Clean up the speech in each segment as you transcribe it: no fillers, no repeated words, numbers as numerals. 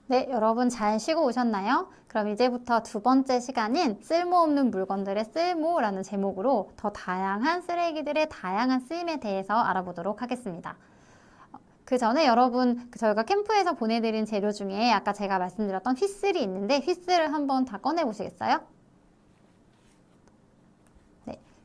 네, 여러분 잘 쉬고 오셨나요? 그럼 이제부터 두 번째 시간인 쓸모없는 물건들의 쓸모라는 제목으로 더 다양한 쓰레기들의 다양한 쓰임에 대해서 알아보도록 하겠습니다. 그 전에 여러분 저희가 캠프에서 보내드린 재료 중에 아까 제가 말씀드렸던 휘슬이 있는데 휘슬을 한번 다 꺼내 보시겠어요?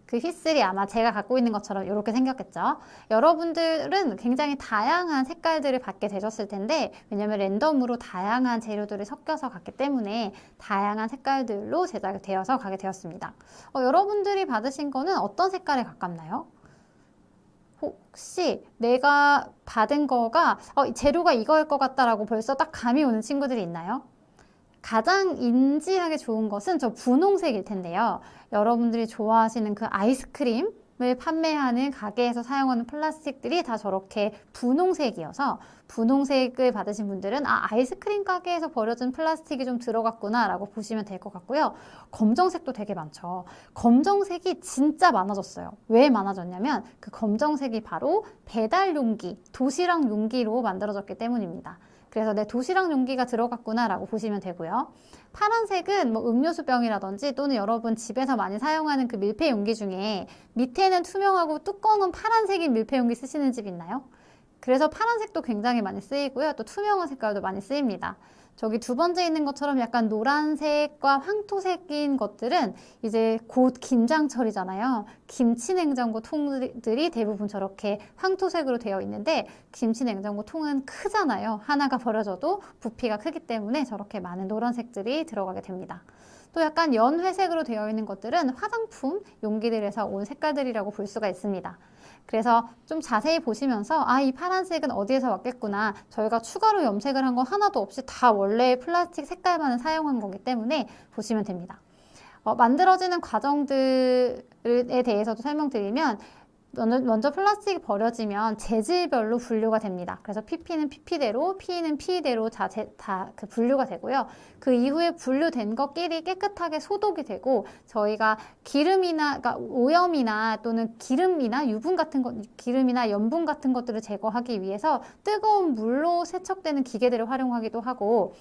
그 휘슬이 아마 제가 갖고 있는 것처럼 이렇게 생겼겠죠. 여러분들은 굉장히 다양한 색깔들을 받게 되셨을 텐데 왜냐면 랜덤으로 다양한 재료들을 섞여서 갔기 때문에 다양한 색깔들로 제작이 되어서 가게 되었습니다. 여러분들이 받으신 거는 어떤 색깔에 가깝나요? 혹시 내가 받은 거가 재료가 이거일 것 같다라고 벌써 딱 감이 오는 친구들이 있나요? 가장 인지하기 좋은 것은 저 분홍색일 텐데요. 여러분들이 좋아하시는 그 아이스크림을 판매하는 가게에서 사용하는 플라스틱들이 다 저렇게 분홍색이어서 분홍색을 받으신 분들은 아이스크림 가게에서 버려진 플라스틱이 좀 들어갔구나 라고 보시면 될 것 같고요. 검정색도 되게 많죠. 검정색이 진짜 많아졌어요. 왜 많아졌냐면 그 검정색이 바로 배달 용기, 도시락 용기로 만들어졌기 때문입니다. 그래서 내 도시락 용기가 들어갔구나 라고 보시면 되고요. 파란색은 뭐 음료수병이라든지 또는 여러분 집에서 많이 사용하는 그 밀폐 용기 중에 밑에는 투명하고 뚜껑은 파란색인 밀폐 용기 쓰시는 집 있나요? 그래서 파란색도 굉장히 많이 쓰이고요. 또 투명한 색깔도 많이 쓰입니다. 저기 두 번째 있는 것처럼 약간 노란색과 황토색인 것들은 이제 곧 김장철이잖아요. 김치 냉장고 통들이 대부분 저렇게 황토색으로 되어 있는데 김치 냉장고 통은 크잖아요. 하나가 버려져도 부피가 크기 때문에 저렇게 많은 노란색들이 들어가게 됩니다. 또 약간 연회색으로 되어 있는 것들은 화장품 용기들에서 온 색깔들이라고 볼 수가 있습니다. 그래서 좀 자세히 보시면서 이 파란색은 어디에서 왔겠구나. 저희가 추가로 염색을 한 거 하나도 없이 다 원래의 플라스틱 색깔만을 사용한 거기 때문에 보시면 됩니다. 만들어지는 과정들에 대해서도 설명드리면 먼저 플라스틱이 버려지면 재질별로 분류가 됩니다. 그래서 PP는 PP대로, PE는 PE대로 다 그 분류가 되고요. 그 이후에 분류된 것끼리 깨끗하게 소독이 되고 저희가 기름이나, 그러니까 오염이나 또는 기름이나 유분 같은 것, 기름이나 염분 같은 것들을 제거하기 위해서 뜨거운 물로 세척되는 기계들을 활용하기도 하고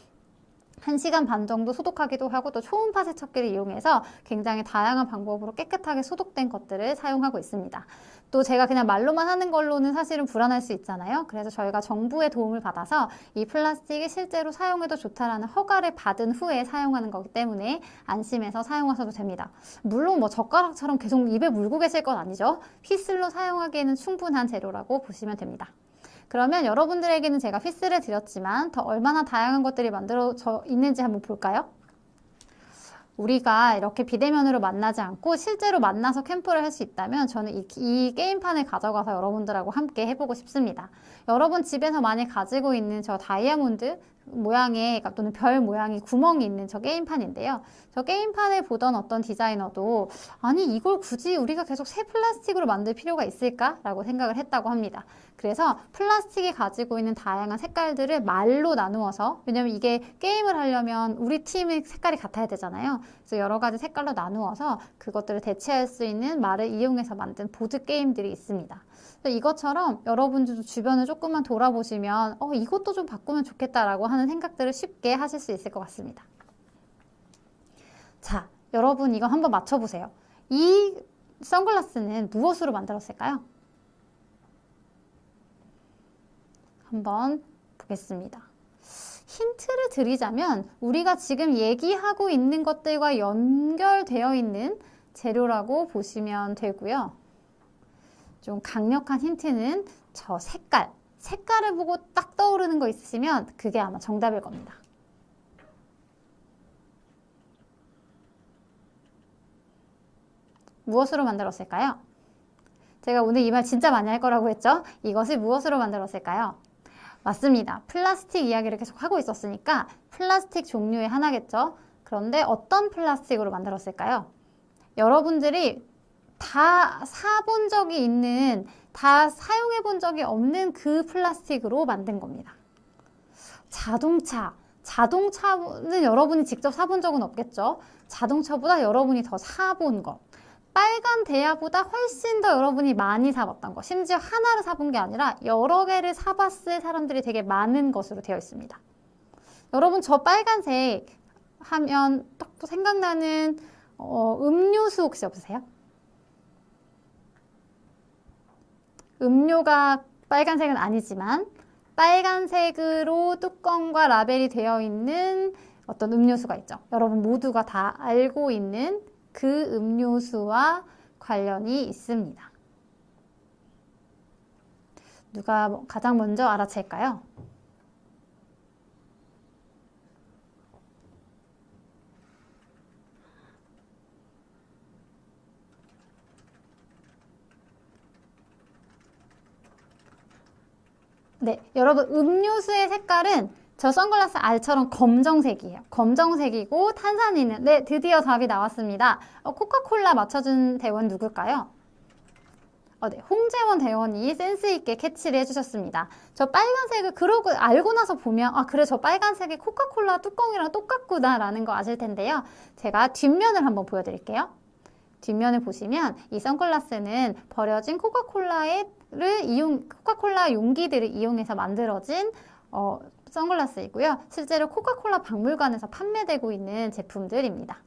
1시간 반 정도 소독하기도 하고 또 초음파 세척기를 이용해서 굉장히 다양한 방법으로 깨끗하게 소독된 것들을 사용하고 있습니다. 또 제가 그냥 말로만 하는 걸로는 사실은 불안할 수 있잖아요. 그래서 저희가 정부의 도움을 받아서 이 플라스틱이 실제로 사용해도 좋다라는 허가를 받은 후에 사용하는 거기 때문에 안심해서 사용하셔도 됩니다. 물론 뭐 젓가락처럼 계속 입에 물고 계실 건 아니죠. 휘슬로 사용하기에는 충분한 재료라고 보시면 됩니다. 그러면 여러분들에게는 제가 휘슬을 드렸지만 더 얼마나 다양한 것들이 만들어져 있는지 한번 볼까요? 우리가 이렇게 비대면으로 만나지 않고 실제로 만나서 캠프를 할 수 있다면 저는 이 게임판을 가져가서 여러분들하고 함께 해보고 싶습니다. 여러분 집에서 많이 가지고 있는 저 다이아몬드 모양의 또는 별 모양의 구멍이 있는 저 게임판인데요. 저 게임판을 보던 어떤 디자이너도 아니 이걸 굳이 우리가 계속 새 플라스틱으로 만들 필요가 있을까? 라고 생각을 했다고 합니다. 그래서 플라스틱이 가지고 있는 다양한 색깔들을 말로 나누어서 왜냐면 이게 게임을 하려면 우리 팀의 색깔이 같아야 되잖아요. 그래서 여러 가지 색깔로 나누어서 그것들을 대체할 수 있는 말을 이용해서 만든 보드 게임들이 있습니다. 이것처럼 여러분들도 주변을 조금만 돌아보시면 이것도 좀 바꾸면 좋겠다라고 하는 생각들을 쉽게 하실 수 있을 것 같습니다. 자, 여러분 이거 한번 맞춰보세요. 이 선글라스는 무엇으로 만들었을까요? 한번 보겠습니다. 힌트를 드리자면 우리가 지금 얘기하고 있는 것들과 연결되어 있는 재료라고 보시면 되고요. 좀 강력한 힌트는 저 색깔을 보고 딱 떠오르는 거 있으시면 그게 아마 정답일 겁니다. 무엇으로 만들었을까요? 제가 오늘 이 말 진짜 많이 할 거라고 했죠? 이것을 무엇으로 만들었을까요? 맞습니다. 플라스틱 이야기를 계속 하고 있었으니까 플라스틱 종류의 하나겠죠? 그런데 어떤 플라스틱으로 만들었을까요? 여러분들이 다 사본 적이 있는, 다 사용해 본 적이 없는 그 플라스틱으로 만든 겁니다. 자동차는 여러분이 직접 사본 적은 없겠죠? 자동차보다 여러분이 더 사본 것. 빨간 대야보다 훨씬 더 여러분이 많이 사봤던 것. 심지어 하나를 사본 게 아니라 여러 개를 사봤을 사람들이 되게 많은 것으로 되어 있습니다. 여러분 저 빨간색 하면 딱 생각나는 음료수 혹시 없으세요? 음료가 빨간색은 아니지만 빨간색으로 뚜껑과 라벨이 되어 있는 어떤 음료수가 있죠. 여러분 모두가 다 알고 있는 그 음료수와 관련이 있습니다. 누가 가장 먼저 알아챌까요? 네, 여러분 음료수의 색깔은 저 선글라스 알처럼 검정색이에요. 검정색이고 탄산이 있는. 네, 드디어 답이 나왔습니다. 코카콜라 맞춰준 대원 누굴까요? 네, 홍재원 대원이 센스 있게 캐치를 해주셨습니다. 저 빨간색을 그러고 알고 나서 보면 그래 저 빨간색이 코카콜라 뚜껑이랑 똑같구나 라는 거 아실 텐데요. 제가 뒷면을 한번 보여드릴게요. 뒷면을 보시면 이 선글라스는 버려진 코카콜라 용기들을 이용해서 만들어진 선글라스이고요. 실제로 코카콜라 박물관에서 판매되고 있는 제품들입니다.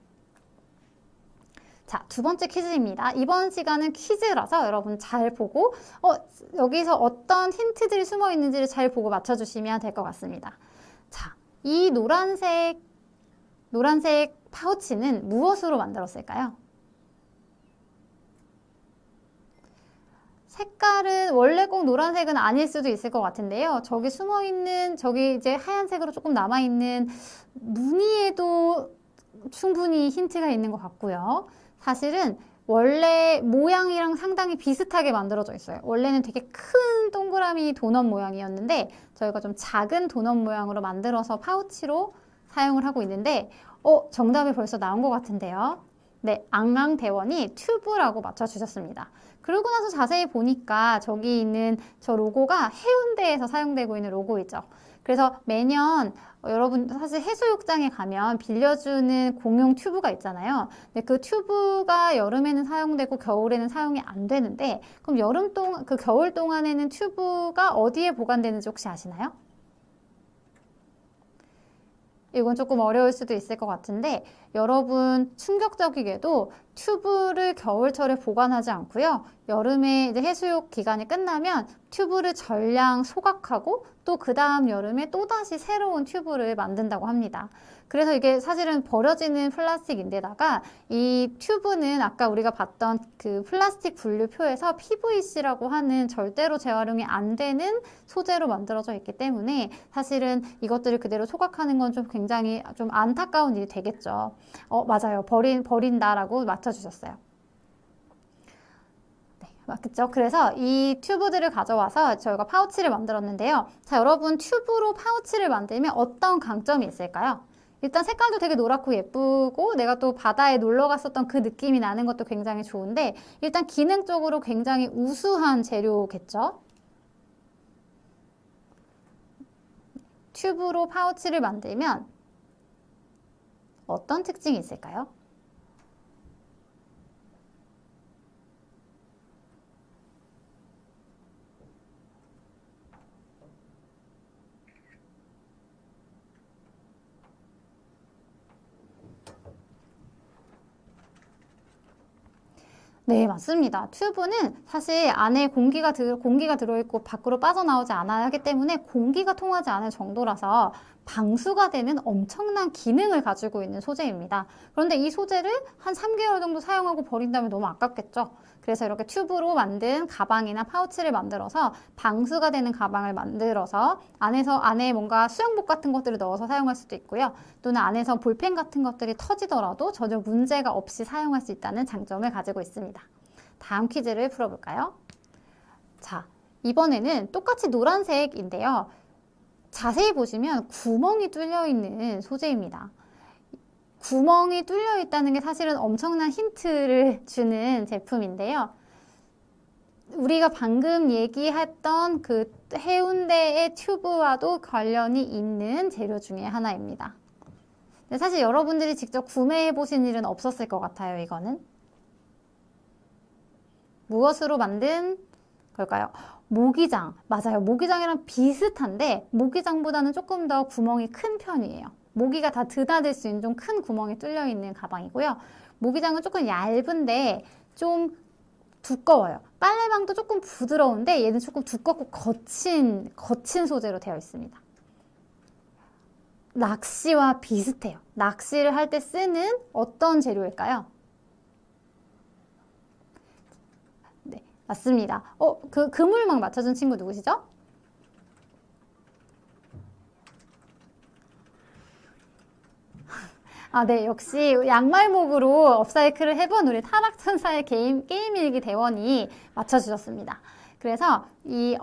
자, 두 번째 퀴즈입니다. 이번 시간은 퀴즈라서 여러분 잘 보고 여기서 어떤 힌트들이 숨어 있는지를 잘 보고 맞춰주시면 될 것 같습니다. 자, 이 노란색 파우치는 무엇으로 만들었을까요? 색깔은 원래 꼭 노란색은 아닐 수도 있을 것 같은데요. 저기 숨어있는, 저기 이제 하얀색으로 조금 남아있는 무늬에도 충분히 힌트가 있는 것 같고요. 사실은 원래 모양이랑 상당히 비슷하게 만들어져 있어요. 원래는 되게 큰 동그라미 도넛 모양이었는데 저희가 좀 작은 도넛 모양으로 만들어서 파우치로 사용을 하고 있는데 정답이 벌써 나온 것 같은데요. 네, 앙앙대원이 튜브라고 맞춰주셨습니다. 그러고 나서 자세히 보니까 저기 있는 저 로고가 해운대에서 사용되고 있는 로고이죠. 그래서 매년 여러분 사실 해수욕장에 가면 빌려주는 공용 튜브가 있잖아요. 근데 그 튜브가 여름에는 사용되고 겨울에는 사용이 안 되는데 그럼 겨울 동안에는 튜브가 어디에 보관되는지 혹시 아시나요? 이건 조금 어려울 수도 있을 것 같은데 여러분 충격적이게도 튜브를 겨울철에 보관하지 않고요. 여름에 이제 해수욕 기간이 끝나면 튜브를 전량 소각하고 또 그 다음 여름에 또다시 새로운 튜브를 만든다고 합니다. 그래서 이게 사실은 버려지는 플라스틱인데다가 이 튜브는 아까 우리가 봤던 그 플라스틱 분류표에서 PVC라고 하는 절대로 재활용이 안 되는 소재로 만들어져 있기 때문에 사실은 이것들을 그대로 소각하는 건 좀 굉장히 좀 안타까운 일이 되겠죠. 맞아요. 버린다라고 맞춰주셨어요. 그쵸? 그래서 이 튜브들을 가져와서 저희가 파우치를 만들었는데요. 자, 여러분 튜브로 파우치를 만들면 어떤 강점이 있을까요? 일단 색깔도 되게 노랗고 예쁘고 내가 또 바다에 놀러 갔었던 그 느낌이 나는 것도 굉장히 좋은데 일단 기능적으로 굉장히 우수한 재료겠죠? 튜브로 파우치를 만들면 어떤 특징이 있을까요? 네, 맞습니다. 튜브는 사실 안에 공기가 들어있고 밖으로 빠져나오지 않아야 하기 때문에 공기가 통하지 않을 정도라서 방수가 되는 엄청난 기능을 가지고 있는 소재입니다. 그런데 이 소재를 한 3개월 정도 사용하고 버린다면 너무 아깝겠죠? 그래서 이렇게 튜브로 만든 가방이나 파우치를 만들어서 방수가 되는 가방을 만들어서 안에 뭔가 수영복 같은 것들을 넣어서 사용할 수도 있고요. 또는 안에서 볼펜 같은 것들이 터지더라도 전혀 문제가 없이 사용할 수 있다는 장점을 가지고 있습니다. 다음 퀴즈를 풀어볼까요? 자, 이번에는 똑같이 노란색인데요. 자세히 보시면 구멍이 뚫려 있는 소재입니다. 구멍이 뚫려 있다는 게 사실은 엄청난 힌트를 주는 제품인데요. 우리가 방금 얘기했던 그 해운대의 튜브와도 관련이 있는 재료 중에 하나입니다. 근데 사실 여러분들이 직접 구매해 보신 일은 없었을 것 같아요, 이거는. 무엇으로 만든 걸까요? 모기장. 맞아요. 모기장이랑 비슷한데 모기장보다는 조금 더 구멍이 큰 편이에요. 모기가 다 드나들 수 있는 좀 큰 구멍이 뚫려 있는 가방이고요. 모기장은 조금 얇은데 좀 두꺼워요. 빨래방도 조금 부드러운데 얘는 조금 두껍고 거친 소재로 되어 있습니다. 낚시와 비슷해요. 낚시를 할 때 쓰는 어떤 재료일까요? 네, 맞습니다. 그 그물망 맞춰준 친구 누구시죠? 아, 네. 역시 양말목으로 업사이클을 해본 우리 타락천사의 게임 일기 대원이 맞춰주셨습니다. 그래서 이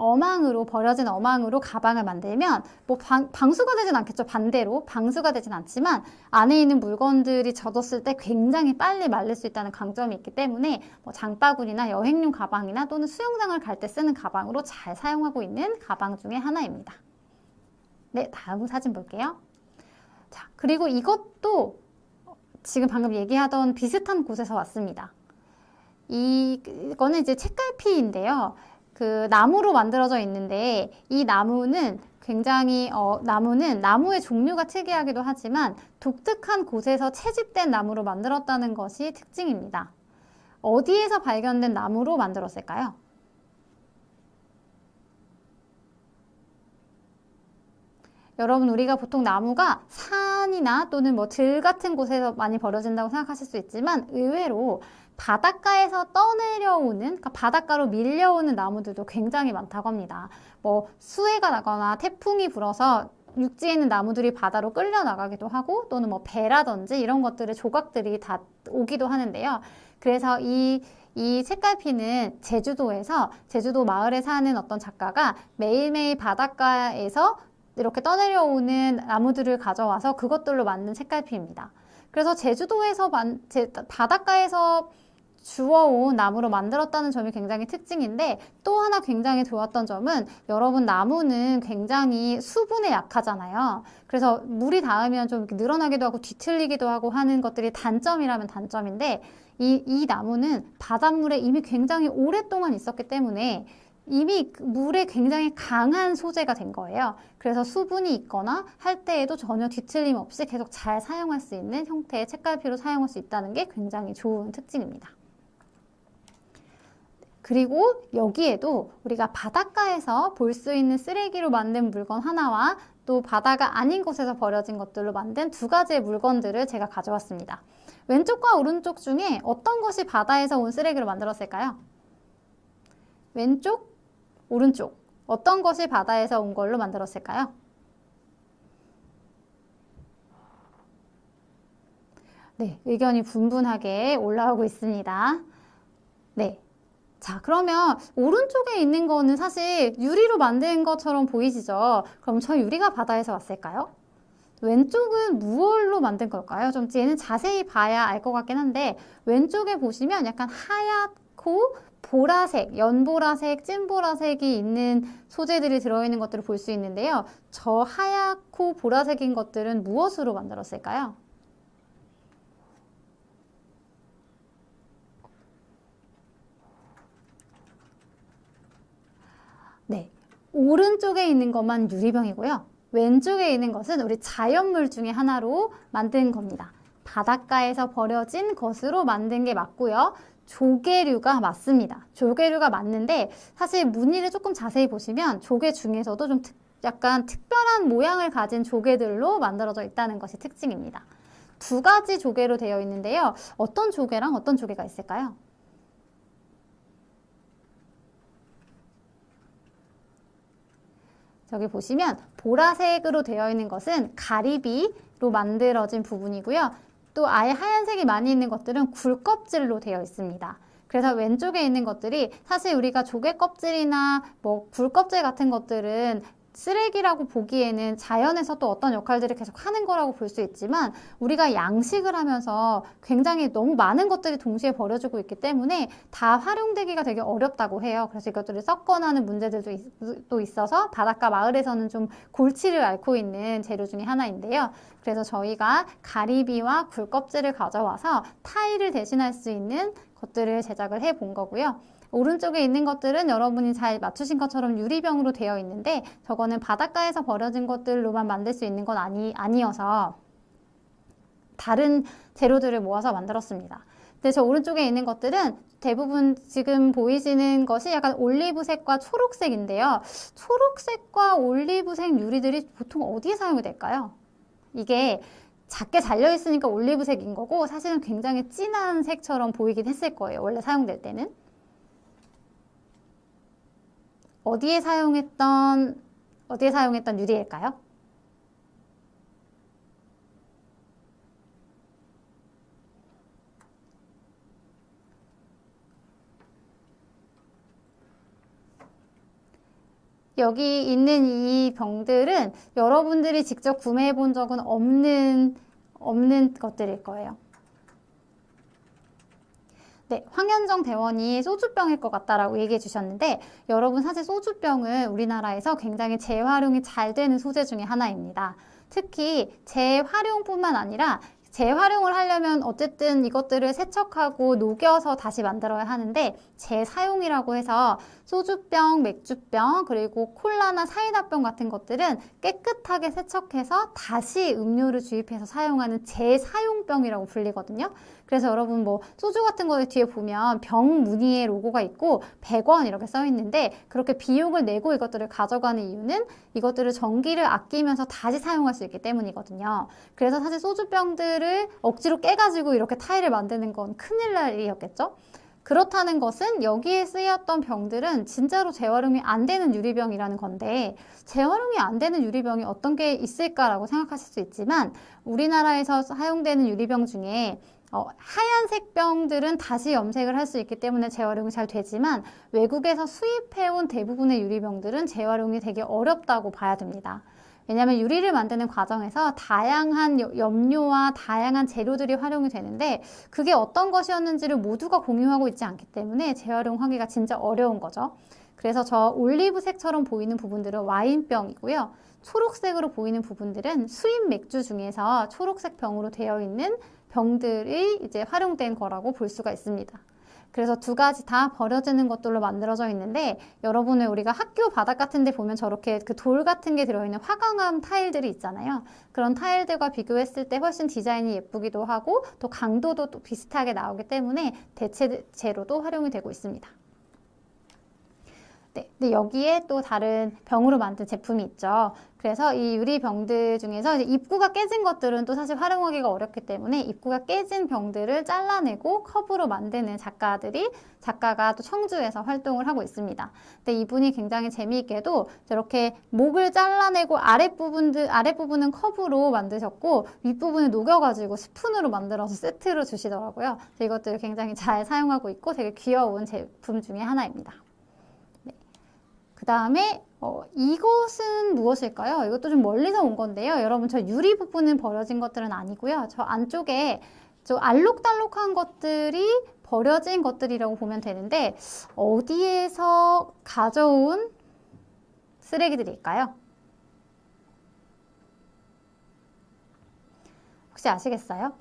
버려진 어망으로 가방을 만들면 뭐 방수가 되진 않겠죠. 반대로 방수가 되진 않지만 안에 있는 물건들이 젖었을 때 굉장히 빨리 말릴 수 있다는 강점이 있기 때문에 뭐 장바구니나 여행용 가방이나 또는 수영장을 갈 때 쓰는 가방으로 잘 사용하고 있는 가방 중에 하나입니다. 네, 다음 사진 볼게요. 자, 그리고 이것도 지금 방금 얘기하던 비슷한 곳에서 왔습니다. 이거는 이제 책갈피인데요. 그 나무로 만들어져 있는데 이 나무는 굉장히 나무의 종류가 특이하기도 하지만 독특한 곳에서 채집된 나무로 만들었다는 것이 특징입니다. 어디에서 발견된 나무로 만들었을까요? 여러분, 우리가 보통 나무가 산이나 또는 뭐 들 같은 곳에서 많이 버려진다고 생각하실 수 있지만 의외로 바닷가에서 떠내려오는, 그러니까 바닷가로 밀려오는 나무들도 굉장히 많다고 합니다. 뭐 수해가 나거나 태풍이 불어서 육지에 있는 나무들이 바다로 끌려 나가기도 하고 또는 뭐 배라든지 이런 것들의 조각들이 다 오기도 하는데요. 그래서 이 책갈피는 제주도 마을에 사는 어떤 작가가 매일매일 바닷가에서 이렇게 떠내려오는 나무들을 가져와서 그것들로 만든 책갈피입니다. 그래서 제주도에서 바닷가에서 주워온 나무로 만들었다는 점이 굉장히 특징인데 또 하나 굉장히 좋았던 점은 여러분 나무는 굉장히 수분에 약하잖아요. 그래서 물이 닿으면 좀 늘어나기도 하고 뒤틀리기도 하고 하는 것들이 단점이라면 단점인데 이 나무는 바닷물에 이미 굉장히 오랫동안 있었기 때문에 이미 물에 굉장히 강한 소재가 된 거예요. 그래서 수분이 있거나 할 때에도 전혀 뒤틀림 없이 계속 잘 사용할 수 있는 형태의 책갈피로 사용할 수 있다는 게 굉장히 좋은 특징입니다. 그리고 여기에도 우리가 바닷가에서 볼 수 있는 쓰레기로 만든 물건 하나와 또 바다가 아닌 곳에서 버려진 것들로 만든 두 가지의 물건들을 제가 가져왔습니다. 왼쪽과 오른쪽 중에 어떤 것이 바다에서 온 쓰레기로 만들었을까요? 왼쪽, 오른쪽. 어떤 것이 바다에서 온 걸로 만들었을까요? 네, 의견이 분분하게 올라오고 있습니다. 네. 자, 그러면 오른쪽에 있는 거는 사실 유리로 만든 것처럼 보이시죠? 그럼 저 유리가 바다에서 왔을까요? 왼쪽은 무얼로 만든 걸까요? 좀 얘는 자세히 봐야 알 것 같긴 한데 왼쪽에 보시면 약간 하얗고 보라색, 연보라색, 찐보라색이 있는 소재들이 들어있는 것들을 볼 수 있는데요. 저 하얗고 보라색인 것들은 무엇으로 만들었을까요? 네, 오른쪽에 있는 것만 유리병이고요. 왼쪽에 있는 것은 우리 자연물 중에 하나로 만든 겁니다. 바닷가에서 버려진 것으로 만든 게 맞고요. 조개류가 맞습니다. 조개류가 맞는데 사실 무늬를 조금 자세히 보시면 조개 중에서도 좀 약간 특별한 모양을 가진 조개들로 만들어져 있다는 것이 특징입니다. 두 가지 조개로 되어 있는데요. 어떤 조개랑 어떤 조개가 있을까요? 저기 보시면 보라색으로 되어 있는 것은 가리비로 만들어진 부분이고요. 또 아예 하얀색이 많이 있는 것들은 굴껍질로 되어 있습니다. 그래서 왼쪽에 있는 것들이 사실 우리가 조개 껍질이나 뭐 굴껍질 같은 것들은 쓰레기라고 보기에는 자연에서 또 어떤 역할들을 계속 하는 거라고 볼 수 있지만 우리가 양식을 하면서 굉장히 너무 많은 것들이 동시에 버려지고 있기 때문에 다 활용되기가 되게 어렵다고 해요. 그래서 이것들을 썩거나 하는 문제들도 또 있어서 바닷가 마을에서는 좀 골치를 앓고 있는 재료 중에 하나인데요. 그래서 저희가 가리비와 굴껍질을 가져와서 타일을 대신할 수 있는 것들을 제작을 해 본 거고요. 오른쪽에 있는 것들은 여러분이 잘 맞추신 것처럼 유리병으로 되어 있는데 저거는 바닷가에서 버려진 것들로만 만들 수 있는 건 아니어서 다른 재료들을 모아서 만들었습니다. 근데 저 오른쪽에 있는 것들은 대부분 지금 보이시는 것이 약간 올리브색과 초록색인데요. 초록색과 올리브색 유리들이 보통 어디에 사용이 될까요? 이게 작게 잘려 있으니까 올리브색인 거고 사실은 굉장히 진한 색처럼 보이긴 했을 거예요. 원래 사용될 때는. 어디에 사용했던 유리일까요? 여기 있는 이 병들은 여러분들이 직접 구매해 본 적은 없는 것들일 거예요. 네, 황현정 대원이 소주병일 것 같다라고 얘기해 주셨는데 여러분 사실 소주병은 우리나라에서 굉장히 재활용이 잘 되는 소재 중에 하나입니다. 특히 재활용뿐만 아니라 재활용을 하려면 어쨌든 이것들을 세척하고 녹여서 다시 만들어야 하는데 재사용이라고 해서 소주병, 맥주병, 그리고 콜라나 사이다병 같은 것들은 깨끗하게 세척해서 다시 음료를 주입해서 사용하는 재사용병이라고 불리거든요. 그래서 여러분 뭐 소주 같은 거 뒤에 보면 병 무늬의 로고가 있고 100원 이렇게 써 있는데 그렇게 비용을 내고 이것들을 가져가는 이유는 이것들을 전기를 아끼면서 다시 사용할 수 있기 때문이거든요. 그래서 사실 소주병들을 억지로 깨가지고 이렇게 타일을 만드는 건 큰일 날 일이었겠죠? 그렇다는 것은 여기에 쓰였던 병들은 진짜로 재활용이 안 되는 유리병이라는 건데 재활용이 안 되는 유리병이 어떤 게 있을까라고 생각하실 수 있지만 우리나라에서 사용되는 유리병 중에 하얀색 병들은 다시 염색을 할 수 있기 때문에 재활용이 잘 되지만 외국에서 수입해온 대부분의 유리병들은 재활용이 되게 어렵다고 봐야 됩니다. 왜냐하면 유리를 만드는 과정에서 다양한 염료와 다양한 재료들이 활용이 되는데 그게 어떤 것이었는지를 모두가 공유하고 있지 않기 때문에 재활용하기가 진짜 어려운 거죠. 그래서 저 올리브색처럼 보이는 부분들은 와인병이고요. 초록색으로 보이는 부분들은 수입 맥주 중에서 초록색 병으로 되어 있는 병들이 이제 활용된 거라고 볼 수가 있습니다. 그래서 두 가지 다 버려지는 것들로 만들어져 있는데 여러분의 우리가 학교 바닥 같은 데 보면 저렇게 그 돌 같은 게 들어있는 화강암 타일들이 있잖아요. 그런 타일들과 비교했을 때 훨씬 디자인이 예쁘기도 하고 또 강도도 또 비슷하게 나오기 때문에 대체 재료도 활용이 되고 있습니다. 네, 근데 여기에 또 다른 병으로 만든 제품이 있죠. 그래서 이 유리병들 중에서 이제 입구가 깨진 것들은 또 사실 활용하기가 어렵기 때문에 입구가 깨진 병들을 잘라내고 컵으로 만드는 작가가 또 청주에서 활동을 하고 있습니다. 근데 이분이 굉장히 재미있게도 저렇게 목을 잘라내고 아랫부분은 컵으로 만드셨고 윗부분을 녹여가지고 스푼으로 만들어서 세트로 주시더라고요. 이것들을 굉장히 잘 사용하고 있고 되게 귀여운 제품 중에 하나입니다. 그 다음에 이것은 무엇일까요? 이것도 좀 멀리서 온 건데요. 여러분 저 유리 부분은 버려진 것들은 아니고요. 저 안쪽에 저 알록달록한 것들이 버려진 것들이라고 보면 되는데 어디에서 가져온 쓰레기들일까요? 혹시 아시겠어요?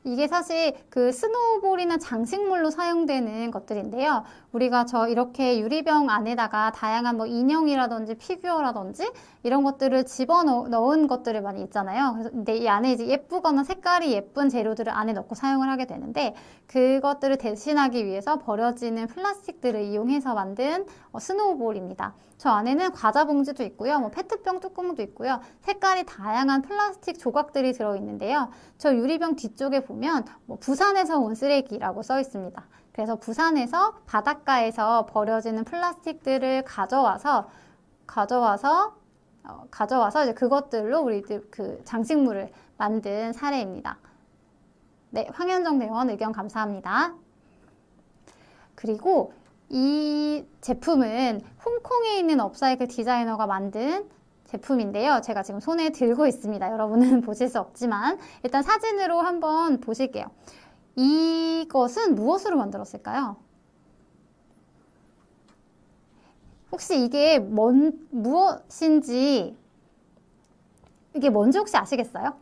이게 사실 그 스노우볼이나 장식물로 사용되는 것들인데요. 우리가 이렇게 유리병 안에다가 다양한 뭐 인형이라든지 피규어라든지 이런 것들을 집어넣은 것들을 많이 있잖아요. 그래서 근데 이 안에 이제 예쁘거나 색깔이 예쁜 재료들을 안에 넣고 사용을 하게 되는데 그것들을 대신하기 위해서 버려지는 플라스틱들을 이용해서 만든 스노우볼입니다. 저 안에는 과자 봉지도 있고요. 뭐 페트병 뚜껑도 있고요. 색깔이 다양한 플라스틱 조각들이 들어있는데요. 저 유리병 뒤쪽에 보면 뭐 부산에서 온 쓰레기라고 써 있습니다. 그래서 부산에서 바닷가에서 버려지는 플라스틱들을 가져와서 이제 그것들로 우리들 그 장식물을 만든 사례입니다. 네, 황현정 대원 의견 감사합니다. 그리고 이 제품은 홍콩에 있는 업사이클 디자이너가 만든 제품인데요. 제가 지금 손에 들고 있습니다. 여러분은 보실 수 없지만 일단 사진으로 한번 보실게요. 이것은 무엇으로 만들었을까요? 혹시 이게 무엇인지 이게 뭔지 혹시 아시겠어요?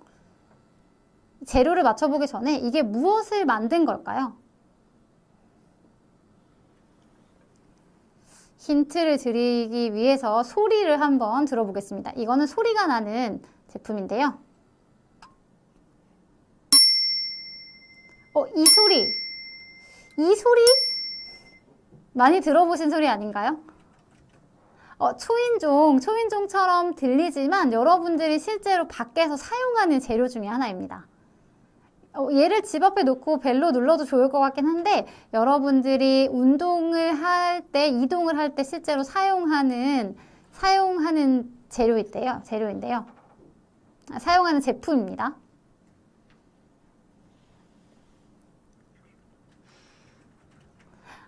재료를 맞춰보기 전에 이게 무엇을 만든 걸까요? 힌트를 드리기 위해서 소리를 한번 들어보겠습니다. 이거는 소리가 나는 제품인데요. 이 소리. 이 소리? 많이 들어보신 소리 아닌가요? 초인종처럼 들리지만 여러분들이 실제로 밖에서 사용하는 재료 중에 하나입니다. 얘를 집 앞에 놓고 벨로 눌러도 좋을 것 같긴 한데 여러분들이 운동을 할 때, 이동을 할 때 실제로 사용하는 재료인데요. 사용하는 제품입니다.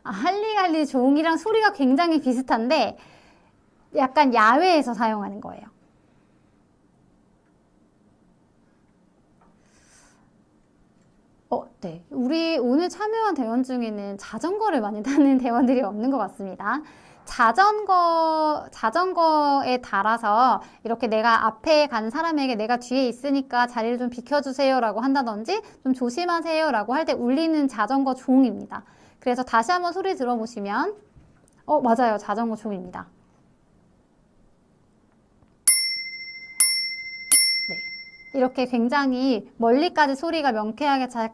할리갈리 종이랑 소리가 굉장히 비슷한데 약간 야외에서 사용하는 거예요. 네. 우리 오늘 참여한 대원 중에는 자전거를 많이 타는 대원들이 없는 것 같습니다. 자전거에 달아서 이렇게 내가 앞에 간 사람에게 내가 뒤에 있으니까 자리를 좀 비켜주세요 라고 한다든지 좀 조심하세요 라고 할 때 울리는 자전거 종입니다. 그래서 다시 한번 소리 들어보시면 맞아요. 자전거 종입니다. 이렇게 굉장히 멀리까지 소리가 명쾌하게 잘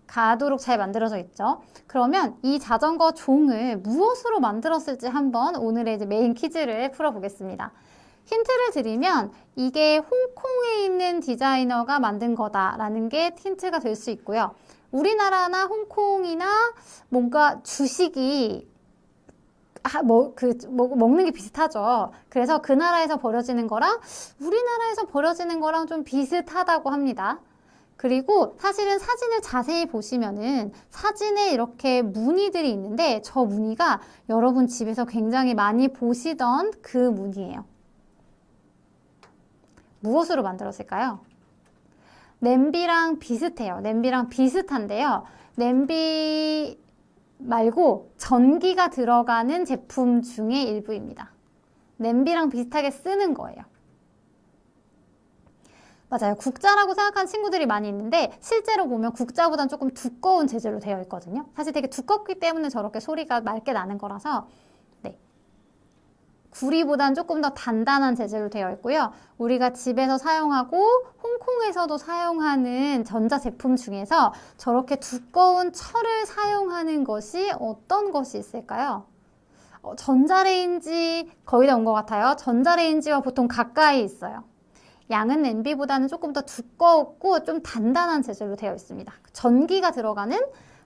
가도록 잘 만들어져 있죠. 그러면 이 자전거 종을 무엇으로 만들었을지 한번 오늘의 이제 메인 퀴즈를 풀어보겠습니다. 힌트를 드리면 이게 홍콩에 있는 디자이너가 만든 거다라는 게 힌트가 될 수 있고요. 우리나라나 홍콩이나 뭔가 주식이 먹는 게 비슷하죠. 그래서 그 나라에서 버려지는 거랑 우리나라에서 버려지는 거랑 좀 비슷하다고 합니다. 그리고 사실은 사진을 자세히 보시면은 사진에 이렇게 무늬들이 있는데 저 무늬가 여러분 집에서 굉장히 많이 보시던 그 무늬예요. 무엇으로 만들었을까요? 냄비랑 비슷해요. 냄비랑 비슷한데요. 냄비 말고 전기가 들어가는 제품 중에 일부입니다. 냄비랑 비슷하게 쓰는 거예요. 맞아요. 국자라고 생각하는 친구들이 많이 있는데 실제로 보면 국자보다는 조금 두꺼운 재질로 되어 있거든요. 사실 되게 두껍기 때문에 저렇게 소리가 맑게 나는 거라서 네. 구리보다는 조금 더 단단한 재질로 되어 있고요. 우리가 집에서 사용하고 홍콩에서도 사용하는 전자제품 중에서 저렇게 두꺼운 철을 사용하는 것이 어떤 것이 있을까요? 전자레인지 거의 다 온 것 같아요. 전자레인지와 보통 가까이 있어요. 양은 냄비보다는 조금 더 두껍고 좀 단단한 재질로 되어 있습니다. 전기가 들어가는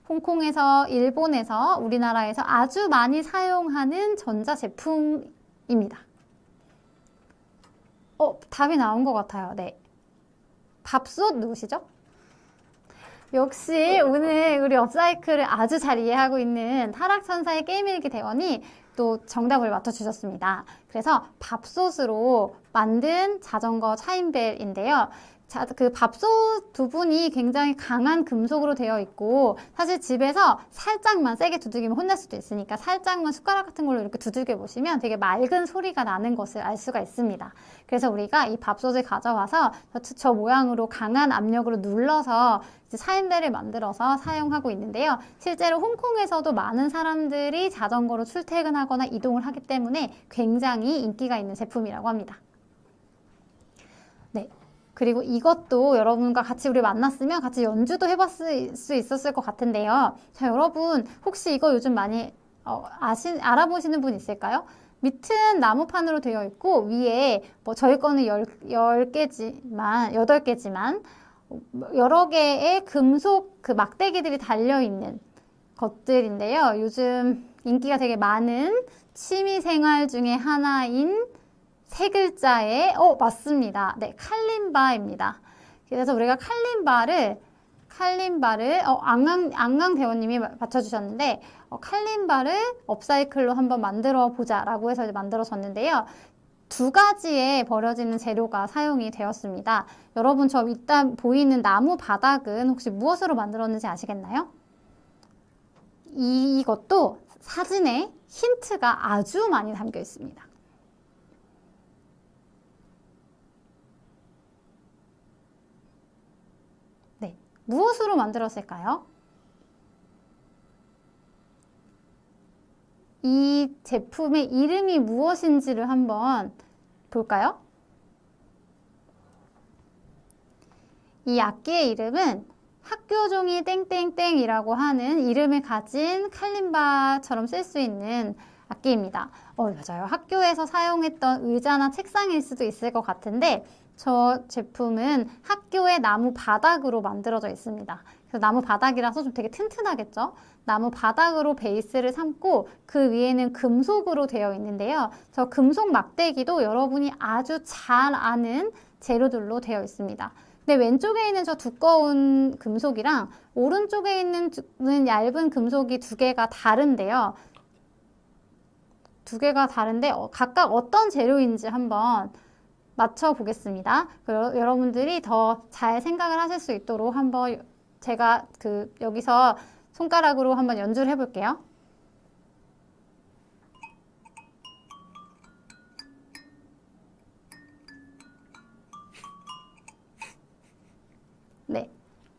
홍콩에서, 일본에서, 우리나라에서 아주 많이 사용하는 전자제품입니다. 답이 나온 것 같아요. 네. 밥솥 누구시죠? 역시 오늘 우리 업사이클을 아주 잘 이해하고 있는 타락천사의 게임일기 대원이 또 정답을 맞춰주셨습니다. 그래서 밥솥으로 만든 자전거 차인벨인데요. 그 밥솥 부분이 굉장히 강한 금속으로 되어 있고 사실 집에서 살짝만 세게 두들기면 혼날 수도 있으니까 살짝만 숟가락 같은 걸로 이렇게 두들겨 보시면 되게 맑은 소리가 나는 것을 알 수가 있습니다. 그래서 우리가 이 밥솥을 가져와서 저 모양으로 강한 압력으로 눌러서 차인벨을 만들어서 사용하고 있는데요. 실제로 홍콩에서도 많은 사람들이 자전거로 출퇴근하거나 이동을 하기 때문에 굉장히 인기가 있는 제품이라고 합니다. 네. 그리고 이것도 여러분과 같이 우리 만났으면 같이 연주도 해봤을 수 있었을 것 같은데요. 자, 여러분 혹시 이거 요즘 많이 알아보시는 분 있을까요? 밑은 나무판으로 되어 있고 위에 저희 거는 10개지만 8개지만 여러 개의 금속 그 막대기들이 달려있는 것들인데요. 요즘 인기가 되게 많은 취미생활 중에 하나인 세 글자의 맞습니다. 네, 칼림바입니다. 그래서 우리가 칼림바를 앙강 대원님이 맞춰주셨는데 칼림바를 업사이클로 한번 만들어 보자라고 해서 만들어졌는데요. 두 가지의 버려지는 재료가 사용이 되었습니다. 여러분 저 일단 보이는 나무 바닥은 혹시 무엇으로 만들었는지 아시겠나요? 이것도 사진에 힌트가 아주 많이 담겨 있습니다. 무엇으로 만들었을까요? 이 제품의 이름이 무엇인지를 한번 볼까요? 이 악기의 이름은 학교종이 땡땡땡이라고 하는 이름을 가진 칼림바처럼 쓸 수 있는 악기입니다. 맞아요. 학교에서 사용했던 의자나 책상일 수도 있을 것 같은데 저 제품은 학교의 나무 바닥으로 만들어져 있습니다. 그래서 나무 바닥이라서 좀 되게 튼튼하겠죠? 나무 바닥으로 베이스를 삼고 그 위에는 금속으로 되어 있는데요. 저 금속 막대기도 여러분이 아주 잘 아는 재료들로 되어 있습니다. 근데 왼쪽에 있는 저 두꺼운 금속이랑 오른쪽에 있는 얇은 금속이 두 개가 다른데요. 두 개가 다른데 각각 어떤 재료인지 한번 맞춰보겠습니다. 여러분들이 더 잘 생각을 하실 수 있도록 한번 제가 여기서 손가락으로 한번 연주를 해볼게요. 네.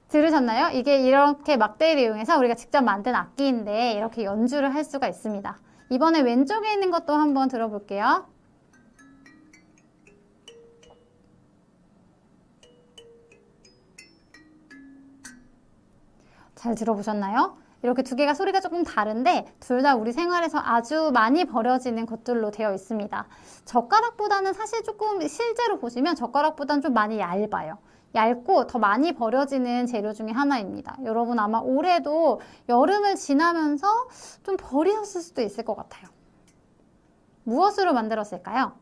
들으셨나요? 이게 이렇게 막대기를 이용해서 우리가 직접 만든 악기인데 이렇게 연주를 할 수가 있습니다. 이번에 왼쪽에 있는 것도 한번 들어볼게요. 잘 들어보셨나요? 이렇게 두 개가 소리가 조금 다른데 둘 다 우리 생활에서 아주 많이 버려지는 것들로 되어 있습니다. 젓가락보다는 사실 조금 실제로 보시면 젓가락보다는 좀 많이 얇아요. 얇고 더 많이 버려지는 재료 중에 하나입니다. 여러분 아마 올해도 여름을 지나면서 좀 버리셨을 수도 있을 것 같아요. 무엇으로 만들었을까요?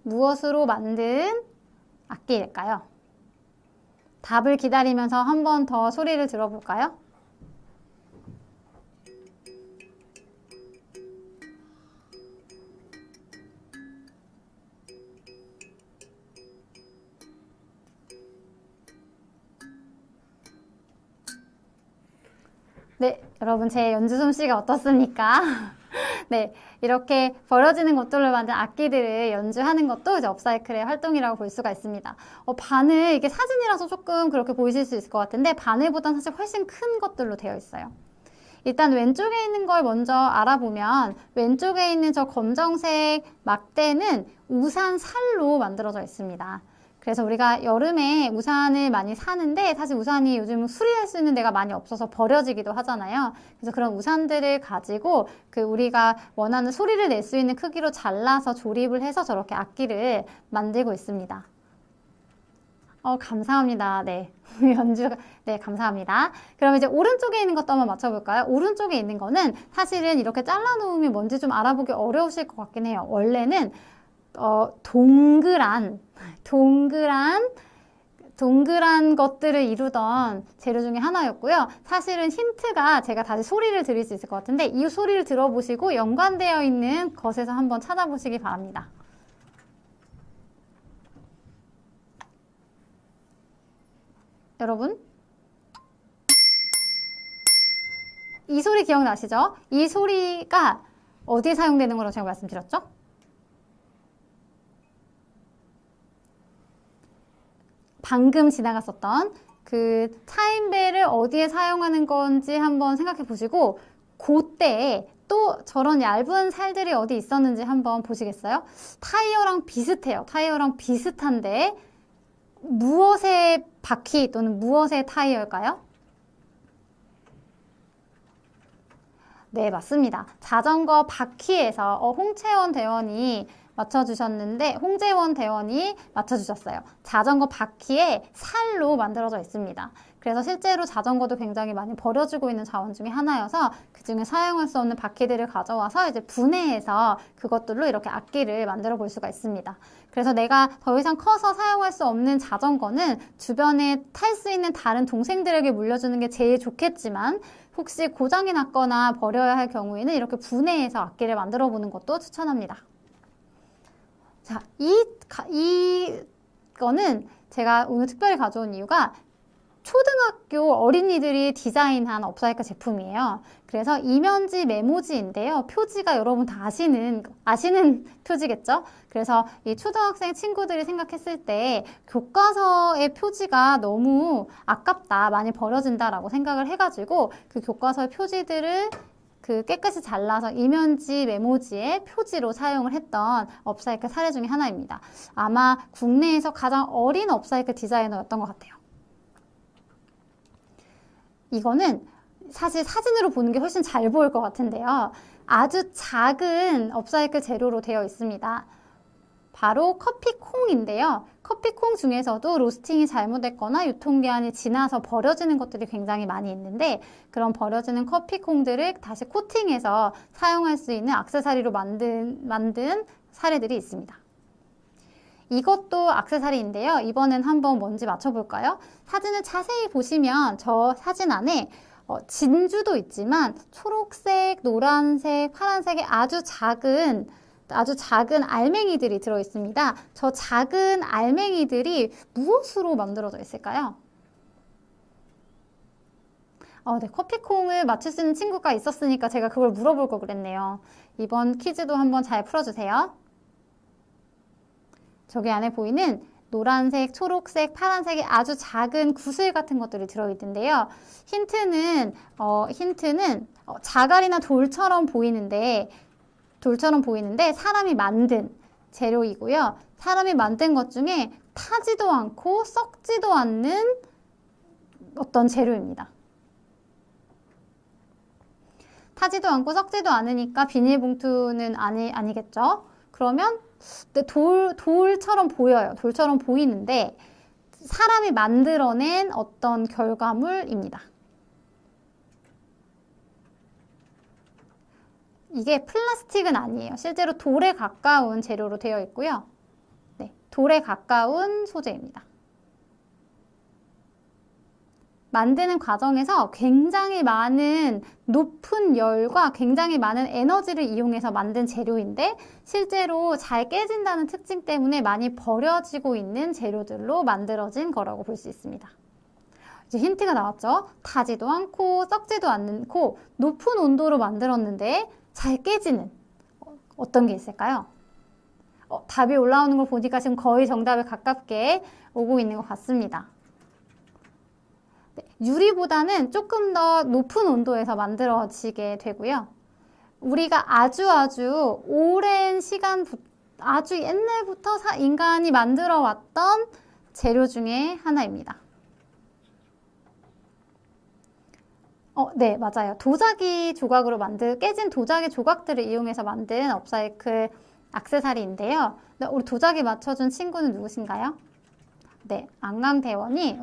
무엇으로 만든 악기일까요? 답을 기다리면서 한 번 더 소리를 들어볼까요? 네, 여러분 제 연주 솜씨가 어떻습니까? 네, 이렇게 버려지는 것들로 만든 악기들을 연주하는 것도 이제 업사이클의 활동이라고 볼 수가 있습니다. 바늘, 이게 사진이라서 조금 그렇게 보이실 수 있을 것 같은데 바늘보다는 사실 훨씬 큰 것들로 되어 있어요. 일단 왼쪽에 있는 걸 먼저 알아보면 왼쪽에 있는 저 검정색 막대는 우산 살로 만들어져 있습니다. 그래서 우리가 여름에 우산을 많이 사는데 사실 우산이 요즘 수리할 수 있는 데가 많이 없어서 버려지기도 하잖아요. 그래서 그런 우산들을 가지고 우리가 원하는 소리를 낼 수 있는 크기로 잘라서 조립을 해서 저렇게 악기를 만들고 있습니다. 감사합니다. 네. 연주가, 네, 감사합니다. 그럼 이제 오른쪽에 있는 것도 한번 맞춰볼까요? 오른쪽에 있는 거는 사실은 이렇게 잘라놓으면 뭔지 좀 알아보기 어려우실 것 같긴 해요. 원래는 동그란 것들을 이루던 재료 중에 하나였고요. 사실은 힌트가 제가 다시 소리를 드릴 수 있을 것 같은데 이 소리를 들어보시고 연관되어 있는 것에서 한번 찾아보시기 바랍니다. 여러분? 이 소리 기억나시죠? 이 소리가 어디에 사용되는 거라고 제가 말씀드렸죠? 방금 지나갔었던 그 타임벨을 어디에 사용하는 건지 한번 생각해 보시고 그때에 또 저런 얇은 살들이 어디 있었는지 한번 보시겠어요? 타이어랑 비슷해요. 타이어랑 비슷한데 무엇의 바퀴 또는 무엇의 타이어일까요? 네, 맞습니다. 자전거 바퀴에서 홍채원 대원이 맞춰주셨는데 홍재원 대원이 맞춰주셨어요. 자전거 바퀴에 살로 만들어져 있습니다. 그래서 실제로 자전거도 굉장히 많이 버려지고 있는 자원 중에 하나여서 그중에 사용할 수 없는 바퀴들을 가져와서 이제 분해해서 그것들로 이렇게 악기를 만들어 볼 수가 있습니다. 그래서 내가 더 이상 커서 사용할 수 없는 자전거는 주변에 탈 수 있는 다른 동생들에게 물려주는 게 제일 좋겠지만 혹시 고장이 났거나 버려야 할 경우에는 이렇게 분해해서 악기를 만들어 보는 것도 추천합니다. 자, 이거는 제가 오늘 특별히 가져온 이유가 초등학교 어린이들이 디자인한 업사이클 제품이에요. 그래서 이면지 메모지인데요. 표지가 여러분 다 아시는 표지겠죠? 그래서 이 초등학생 친구들이 생각했을 때 교과서의 표지가 너무 아깝다, 많이 버려진다라고 생각을 해가지고 그 교과서의 표지들을 깨끗이 잘라서 이면지 메모지의 표지로 사용을 했던 업사이클 사례 중에 하나입니다. 아마 국내에서 가장 어린 업사이클 디자이너였던 것 같아요. 이거는 사실 사진으로 보는 게 훨씬 잘 보일 것 같은데요. 아주 작은 업사이클 재료로 되어 있습니다. 바로 커피콩인데요. 커피콩 중에서도 로스팅이 잘못됐거나 유통기한이 지나서 버려지는 것들이 굉장히 많이 있는데 그런 버려지는 커피콩들을 다시 코팅해서 사용할 수 있는 액세서리로 만든 사례들이 있습니다. 이것도 액세서리인데요. 이번엔 한번 뭔지 맞춰볼까요? 사진을 자세히 보시면 저 사진 안에 진주도 있지만 초록색, 노란색, 파란색의 아주 작은 알맹이들이 들어있습니다. 저 작은 알맹이들이 무엇으로 만들어져 있을까요? 네, 커피콩을 맞출 수 있는 친구가 있었으니까 제가 그걸 물어볼 걸 그랬네요. 이번 퀴즈도 한번 잘 풀어주세요. 저기 안에 보이는 노란색, 초록색, 파란색의 아주 작은 구슬 같은 것들이 들어있는데요. 힌트는 자갈이나 돌처럼 보이는데 사람이 만든 재료이고요. 사람이 만든 것 중에 타지도 않고 썩지도 않는 어떤 재료입니다. 타지도 않고 썩지도 않으니까 비닐봉투는 아니겠죠? 그러면 돌처럼 보여요. 돌처럼 보이는데 사람이 만들어낸 어떤 결과물입니다. 이게 플라스틱은 아니에요. 실제로 돌에 가까운 재료로 되어 있고요. 네, 돌에 가까운 소재입니다. 만드는 과정에서 굉장히 많은 높은 열과 굉장히 많은 에너지를 이용해서 만든 재료인데 실제로 잘 깨진다는 특징 때문에 많이 버려지고 있는 재료들로 만들어진 거라고 볼 수 있습니다. 이제 힌트가 나왔죠? 타지도 않고 썩지도 않고 높은 온도로 만들었는데 잘 깨지는 어떤 게 있을까요? 답이 올라오는 걸 보니까 지금 거의 정답에 가깝게 오고 있는 것 같습니다. 유리보다는 조금 더 높은 온도에서 만들어지게 되고요. 우리가 아주 오랜 시간, 아주 옛날부터 인간이 만들어 왔던 재료 중에 하나입니다. 네, 맞아요. 도자기 조각으로 깨진 도자기 조각들을 이용해서 만든 업사이클 액세서리인데요. 우리 도자기 맞춰준 친구는 누구신가요? 네, 안강대원이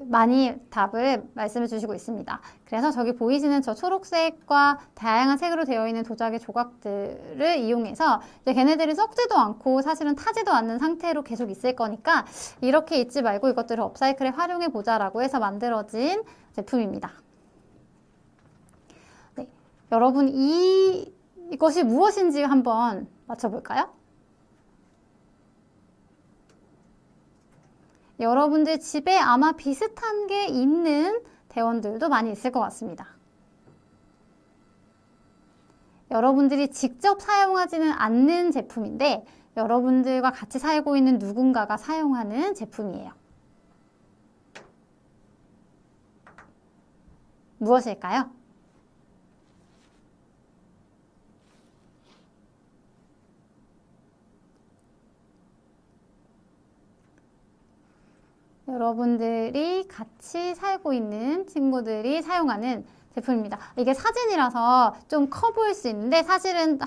많이 답을 말씀해 주시고 있습니다. 그래서 저기 보이시는 저 초록색과 다양한 색으로 되어 있는 도자기 조각들을 이용해서 이제 걔네들이 썩지도 않고 사실은 타지도 않는 상태로 계속 있을 거니까 이렇게 있지 말고 이것들을 업사이클에 활용해 보자라고 해서 만들어진 제품입니다. 네, 여러분 이것이 무엇인지 한번 맞춰볼까요? 여러분들 집에 아마 비슷한 게 있는 대원들도 많이 있을 것 같습니다. 여러분들이 직접 사용하지는 않는 제품인데 여러분들과 같이 살고 있는 누군가가 사용하는 제품이에요. 무엇일까요? 여러분들이 같이 살고 있는 친구들이 사용하는 제품입니다. 이게 사진이라서 좀 커 보일 수 있는데 사실은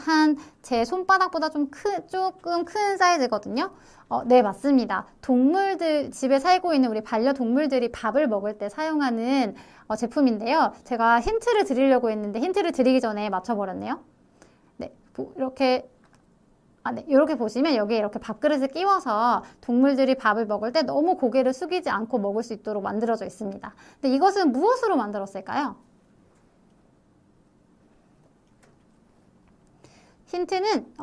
제 손바닥보다 조금 큰 사이즈거든요. 네, 맞습니다. 집에 살고 있는 우리 반려동물들이 밥을 먹을 때 사용하는 제품인데요. 제가 힌트를 드리려고 했는데 힌트를 드리기 전에 맞춰버렸네요. 네, 이렇게 보시면 여기에 이렇게 밥그릇을 끼워서 동물들이 밥을 먹을 때 너무 고개를 숙이지 않고 먹을 수 있도록 만들어져 있습니다. 근데 이것은 무엇으로 만들었을까요? 힌트는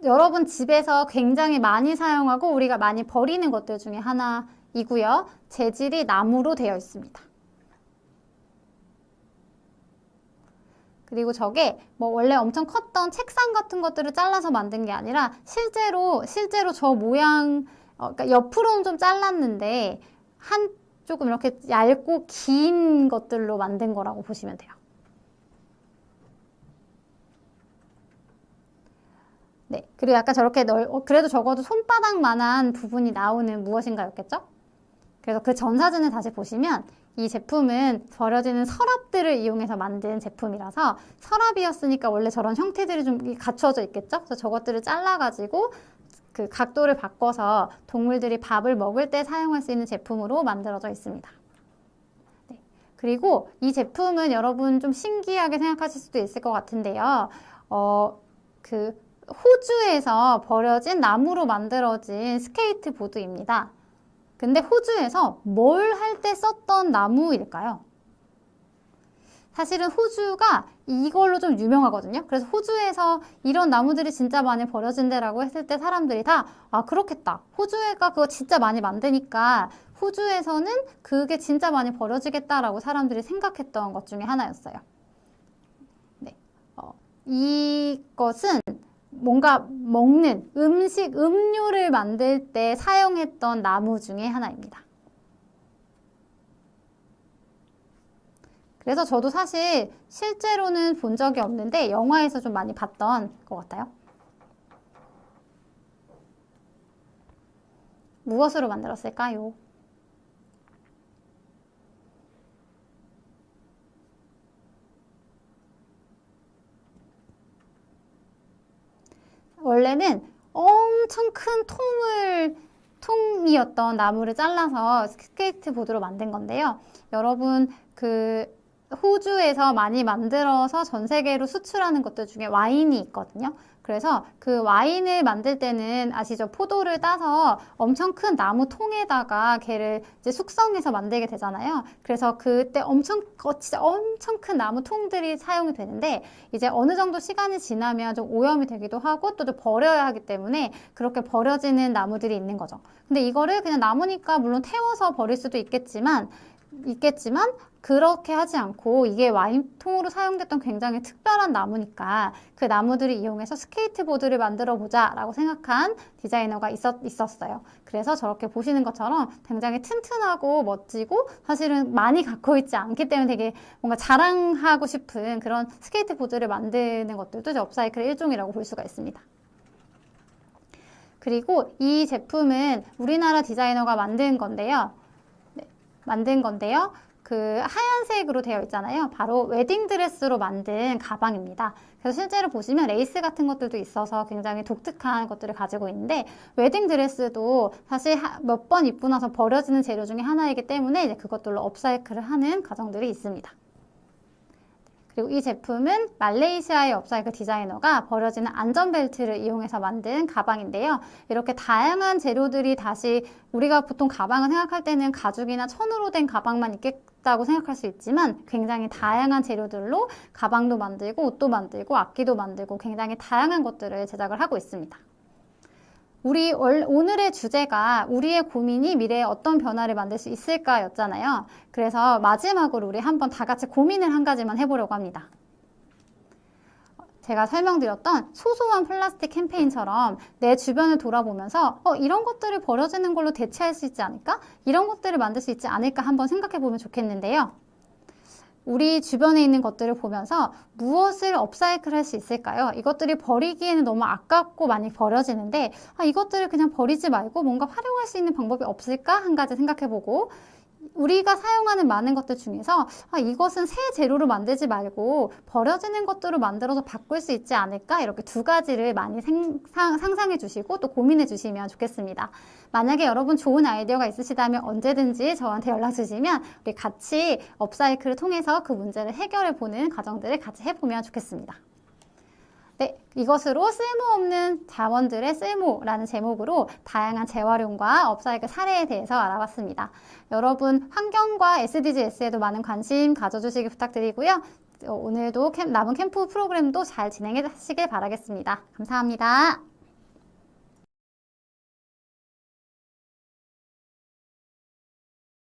여러분 집에서 굉장히 많이 사용하고 우리가 많이 버리는 것들 중에 하나인 이고요. 재질이 나무로 되어 있습니다. 그리고 저게 뭐 원래 엄청 컸던 책상 같은 것들을 잘라서 만든 게 아니라 실제로 저 모양, 그러니까 옆으로는 좀 잘랐는데 조금 이렇게 얇고 긴 것들로 만든 거라고 보시면 돼요. 네, 그리고 약간 저렇게 그래도 적어도 손바닥만한 부분이 나오는 무엇인가였겠죠? 그래서 그 전 사진을 다시 보시면 이 제품은 버려지는 서랍들을 이용해서 만든 제품이라서 서랍이었으니까 원래 저런 형태들이 좀 갖춰져 있겠죠? 그래서 저것들을 잘라가지고 그 각도를 바꿔서 동물들이 밥을 먹을 때 사용할 수 있는 제품으로 만들어져 있습니다. 네. 그리고 이 제품은 여러분 좀 신기하게 생각하실 수도 있을 것 같은데요. 호주에서 버려진 나무로 만들어진 스케이트보드입니다. 근데 호주에서 뭘 할 때 썼던 나무일까요? 사실은 호주가 이걸로 좀 유명하거든요. 그래서 호주에서 이런 나무들이 진짜 많이 버려진다라고 했을 때 사람들이 다 그렇겠다. 호주가 그거 진짜 많이 만드니까 호주에서는 그게 진짜 많이 버려지겠다라고 사람들이 생각했던 것 중에 하나였어요. 네. 이것은 뭔가 먹는 음식, 음료를 만들 때 사용했던 나무 중에 하나입니다. 그래서 저도 사실 실제로는 본 적이 없는데 영화에서 좀 많이 봤던 것 같아요. 무엇으로 만들었을까요? 원래는 엄청 큰 통이었던 나무를 잘라서 스케이트보드로 만든 건데요. 여러분, 호주에서 많이 만들어서 전 세계로 수출하는 것들 중에 와인이 있거든요. 그래서 그 와인을 만들 때는 아시죠? 포도를 따서 엄청 큰 나무 통에다가 걔를 이제 숙성해서 만들게 되잖아요. 그래서 그때 진짜 엄청 큰 나무 통들이 사용이 되는데 이제 어느 정도 시간이 지나면 좀 오염이 되기도 하고 또 좀 버려야 하기 때문에 그렇게 버려지는 나무들이 있는 거죠. 근데 이거를 그냥 나무니까 물론 태워서 버릴 수도 있겠지만 그렇게 하지 않고 이게 와인통으로 사용됐던 굉장히 특별한 나무니까 그 나무들을 이용해서 스케이트보드를 만들어 보자 라고 생각한 디자이너가 있었어요. 그래서 저렇게 보시는 것처럼 굉장히 튼튼하고 멋지고 사실은 많이 갖고 있지 않기 때문에 되게 뭔가 자랑하고 싶은 그런 스케이트보드를 만드는 것들도 이제 업사이클의 일종이라고 볼 수가 있습니다. 그리고 이 제품은 우리나라 디자이너가 만든 건데요. 그 하얀색으로 되어 있잖아요. 바로 웨딩드레스로 만든 가방입니다. 그래서 실제로 보시면 레이스 같은 것들도 있어서 굉장히 독특한 것들을 가지고 있는데 웨딩드레스도 사실 몇 번 입고 나서 버려지는 재료 중에 하나이기 때문에 이제 그것들로 업사이클을 하는 과정들이 있습니다. 그리고 이 제품은 말레이시아의 업사이클 디자이너가 버려지는 안전벨트를 이용해서 만든 가방인데요. 이렇게 다양한 재료들이 다시 우리가 보통 가방을 생각할 때는 가죽이나 천으로 된 가방만 있겠다고 생각할 수 있지만 굉장히 다양한 재료들로 가방도 만들고 옷도 만들고 악기도 만들고 굉장히 다양한 것들을 제작을 하고 있습니다. 오늘의 주제가 우리의 고민이 미래에 어떤 변화를 만들 수 있을까 였잖아요. 그래서 마지막으로 우리 한번 다 같이 고민을 한 가지만 해보려고 합니다. 제가 설명드렸던 소소한 플라스틱 캠페인처럼 내 주변을 돌아보면서 이런 것들을 버려지는 걸로 대체할 수 있지 않을까? 이런 것들을 만들 수 있지 않을까 한번 생각해 보면 좋겠는데요. 우리 주변에 있는 것들을 보면서 무엇을 업사이클 할 수 있을까요? 이것들이 버리기에는 너무 아깝고 많이 버려지는데 이것들을 그냥 버리지 말고 뭔가 활용할 수 있는 방법이 없을까? 한 가지 생각해보고 우리가 사용하는 많은 것들 중에서 이것은 새 재료로 만들지 말고 버려지는 것들로 만들어서 바꿀 수 있지 않을까? 이렇게 두 가지를 많이 상상해 주시고 또 고민해 주시면 좋겠습니다. 만약에 여러분 좋은 아이디어가 있으시다면 언제든지 저한테 연락 주시면 우리 같이 업사이클을 통해서 그 문제를 해결해 보는 과정들을 같이 해보면 좋겠습니다. 네, 이것으로 쓸모없는 자원들의 쓸모라는 제목으로 다양한 재활용과 업사이클 사례에 대해서 알아봤습니다. 여러분 환경과 SDGs에도 많은 관심 가져주시기 부탁드리고요. 오늘도 남은 캠프 프로그램도 잘 진행해 주시길 바라겠습니다. 감사합니다.